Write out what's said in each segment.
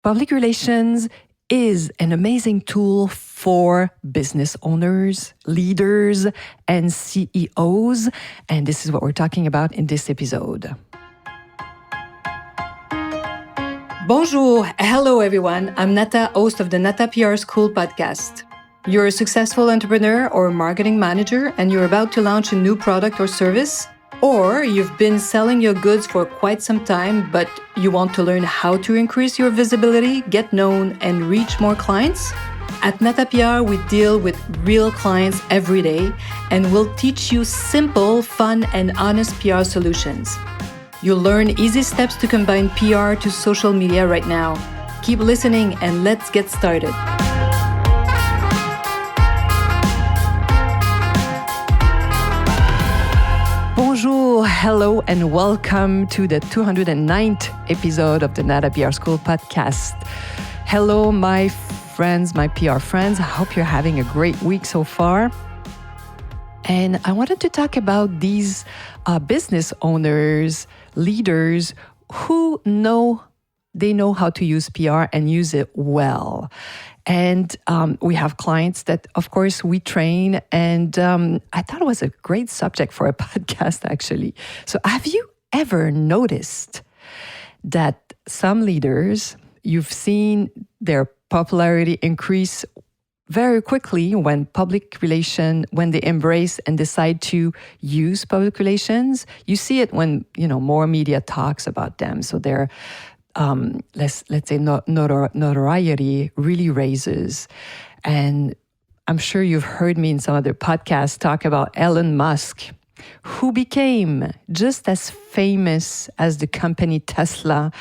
Public relations is an amazing tool for business owners, leaders, and CEOs. And this is what we're talking about in this episode. Bonjour. Hello, everyone. I'm Nata, host of the Nata PR School podcast. You're a successful entrepreneur or marketing manager, and you're about to launch a new product or service. Or you've been selling your goods for quite some time, but you want to learn how to increase your visibility, get known, and reach more clients? At Nata PR, we deal with real clients every day, and we'll teach you simple, fun, and honest PR solutions. You'll learn easy steps to combine PR to social media right now. Keep listening, and let's get started. Bonjour, hello, and welcome to the 209th episode of the Nata PR School podcast. Hello, my friends, my PR friends. I hope you're having a great week so far. And I wanted to talk about these business owners, leaders who know how to use PR and use it well. And we have clients that, of course, we train. And I thought it was a great subject for a podcast, actually. So have you ever noticed that some leaders, you've seen their popularity increase very quickly when they embrace and decide to use public relations? You see it when, more media talks about them. So they're let's say notoriety really raises. And I'm sure you've heard me in some other podcasts talk about Elon Musk, who became just as famous as the company Tesla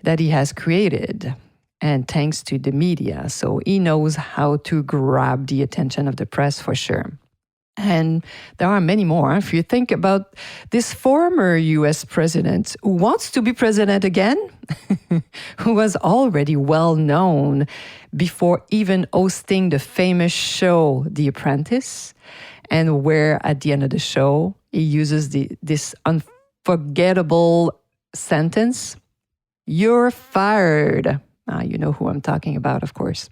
that he has created, and thanks to the media. So he knows how to grab the attention of the press for sure. And there are many more. If you think about this former US president who wants to be president again, who was already well known before even hosting the famous show, The Apprentice, and where at the end of the show, he uses this unforgettable sentence, "You're fired." You know who I'm talking about, of course.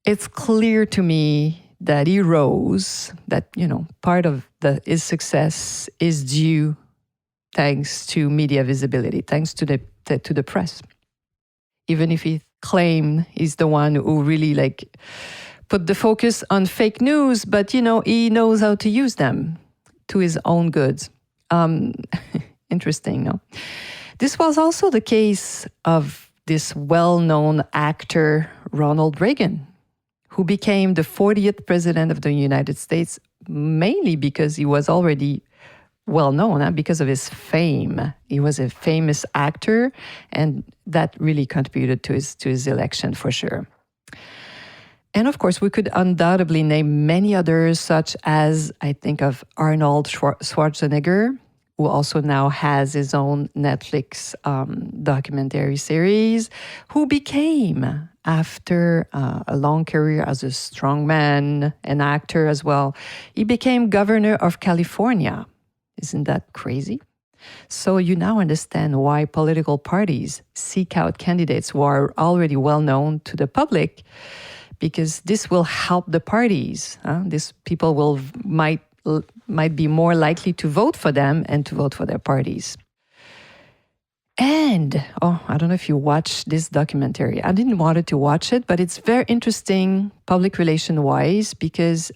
It's clear to me that he rose, that, part of his success is due thanks to media visibility, thanks to the press. Even if he claimed he's the one who really put the focus on fake news, but, he knows how to use them to his own goods. Interesting, no? This was also the case of this well-known actor, Ronald Reagan, who became the 40th president of the United States, mainly because he was already well-known, because of his fame. He was a famous actor, and that really contributed to his election for sure. And of course, we could undoubtedly name many others, such as, I think of Arnold Schwarzenegger, who also now has his own Netflix documentary series, who became, after a long career as a strongman, an actor as well, he became governor of California. Isn't that crazy? So you now understand why political parties seek out candidates who are already well known to the public, because this will help the parties. These people might be more likely to vote for them and to vote for their parties. And, I don't know if you watched this documentary. I didn't want to watch it, but it's very interesting public relation-wise because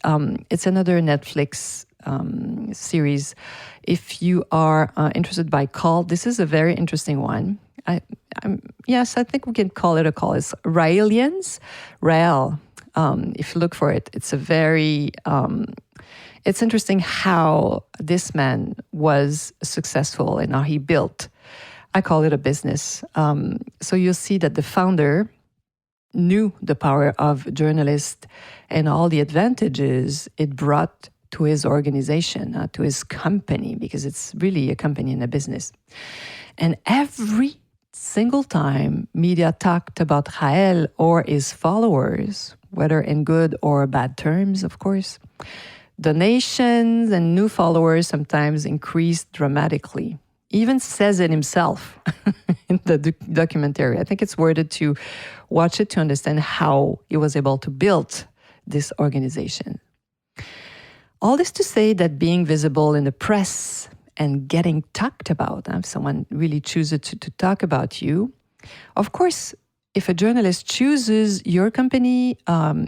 it's another Netflix series. If you are interested by call, this is a very interesting one. Yes, I think we can call it a call. It's Raelians. Rael. If you look for it, it's a very... it's interesting how this man was successful and how he built, I call it a business. So you'll see that the founder knew the power of journalists and all the advantages it brought to his organization, to his company, because it's really a company and a business. And every single time media talked about Rael or his followers, whether in good or bad terms, of course, donations and new followers sometimes increased dramatically. He even says it himself in the documentary. I think it's worth it to watch it to understand how he was able to build this organization. All this to say that being visible in the press and getting talked about, if someone really chooses to talk about you, of course, if a journalist chooses your company,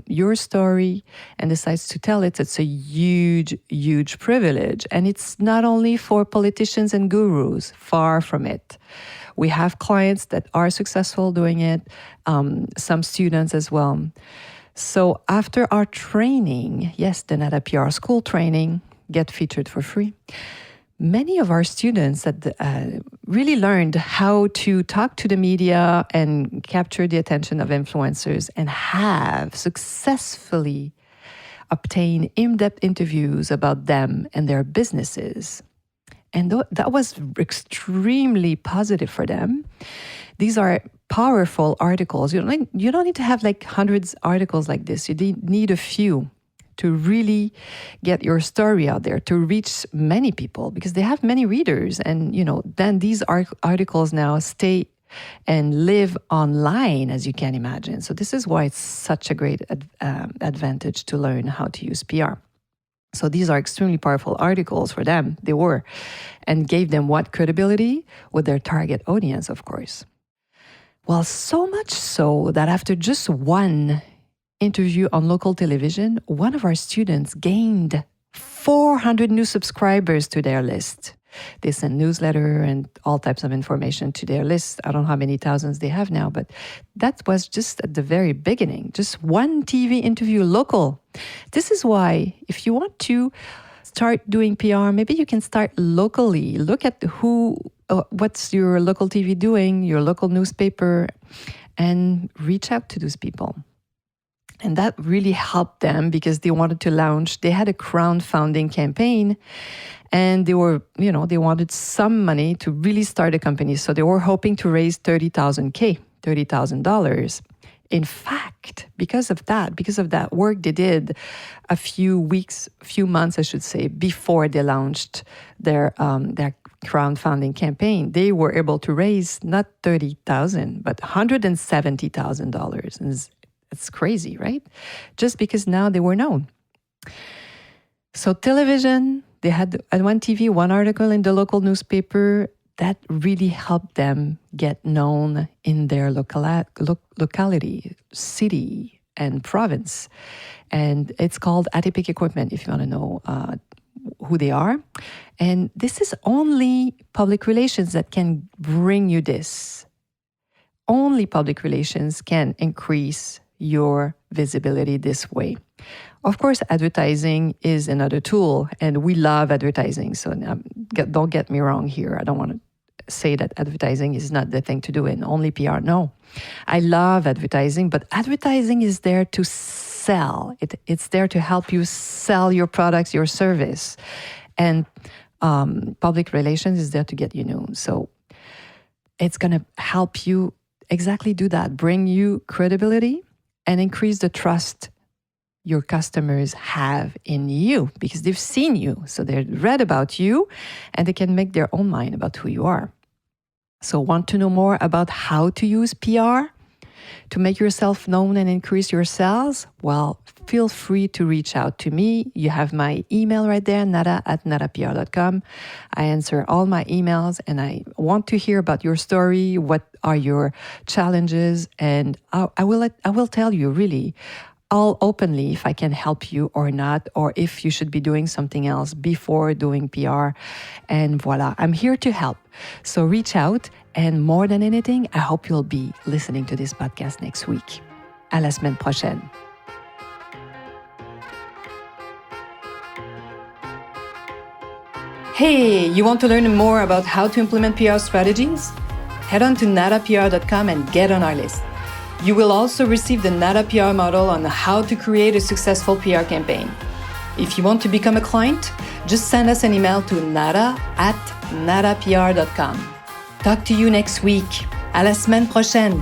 your story, and decides to tell it, it's a huge, huge privilege. And it's not only for politicians and gurus, far from it. We have clients that are successful doing it, some students as well. So after our training, yes, the Nata PR school training, get featured for free. Many of our students that really learned how to talk to the media and capture the attention of influencers and have successfully obtained in-depth interviews about them and their businesses. And that was extremely positive for them. These are powerful articles. You don't need to have like hundreds of articles like this. You need a few to really get your story out there, to reach many people, because they have many readers. And, then these articles now stay and live online, as you can imagine. So this is why it's such a great advantage to learn how to use PR. So these are extremely powerful articles for them. They were, and gave them what credibility with their target audience, of course. Well, so much so that after just one interview on local television, one of our students gained 400 new subscribers to their list. They send newsletter and all types of information to their list. I don't know how many thousands they have now, but that was just at the very beginning. Just one TV interview local. This is why if you want to start doing PR, maybe you can start locally. Look at what's your local TV doing, your local newspaper, and reach out to those people. And that really helped them because they wanted to launch. They had a crowdfunding campaign and they wanted some money to really start a company. So they were hoping to raise $30,000. In fact, because of that work they did a few months, I should say, before they launched their crowdfunding campaign, they were able to raise not $30,000, but $170,000. And it's crazy, right? Just because now they were known. So television, they had at one TV, one article in the local newspaper that really helped them get known in their locality, city, and province. And it's called Atypic Equipment, if you want to know who they are. And this is only public relations that can bring you this. Only public relations can increase your visibility this way. Of course, advertising is another tool, and we love advertising. So don't get me wrong here. I don't want to say that advertising is not the thing to do and only PR. No, I love advertising, but advertising is there to sell. It's there to help you sell your products, your service. And public relations is there to get you known. So it's going to help you exactly do that, bring you credibility and increase the trust your customers have in you because they've seen you. So they've read about you and they can make their own mind about who you are. So want to know more about how to use PR to make yourself known and increase your sales? Well, feel free to reach out to me. You have my email right there, nata@natapr.com. I answer all my emails and I want to hear about your story. What are your challenges? And I will tell you really all openly if I can help you or not, or if you should be doing something else before doing PR. And voila, I'm here to help. So reach out. And more than anything, I hope you'll be listening to this podcast next week. À la semaine prochaine. Hey, you want to learn more about how to implement PR strategies? Head on to natapr.com and get on our list. You will also receive the Nata PR model on how to create a successful PR campaign. If you want to become a client, just send us an email to nata@natapr.com. Talk to you next week. À la semaine prochaine.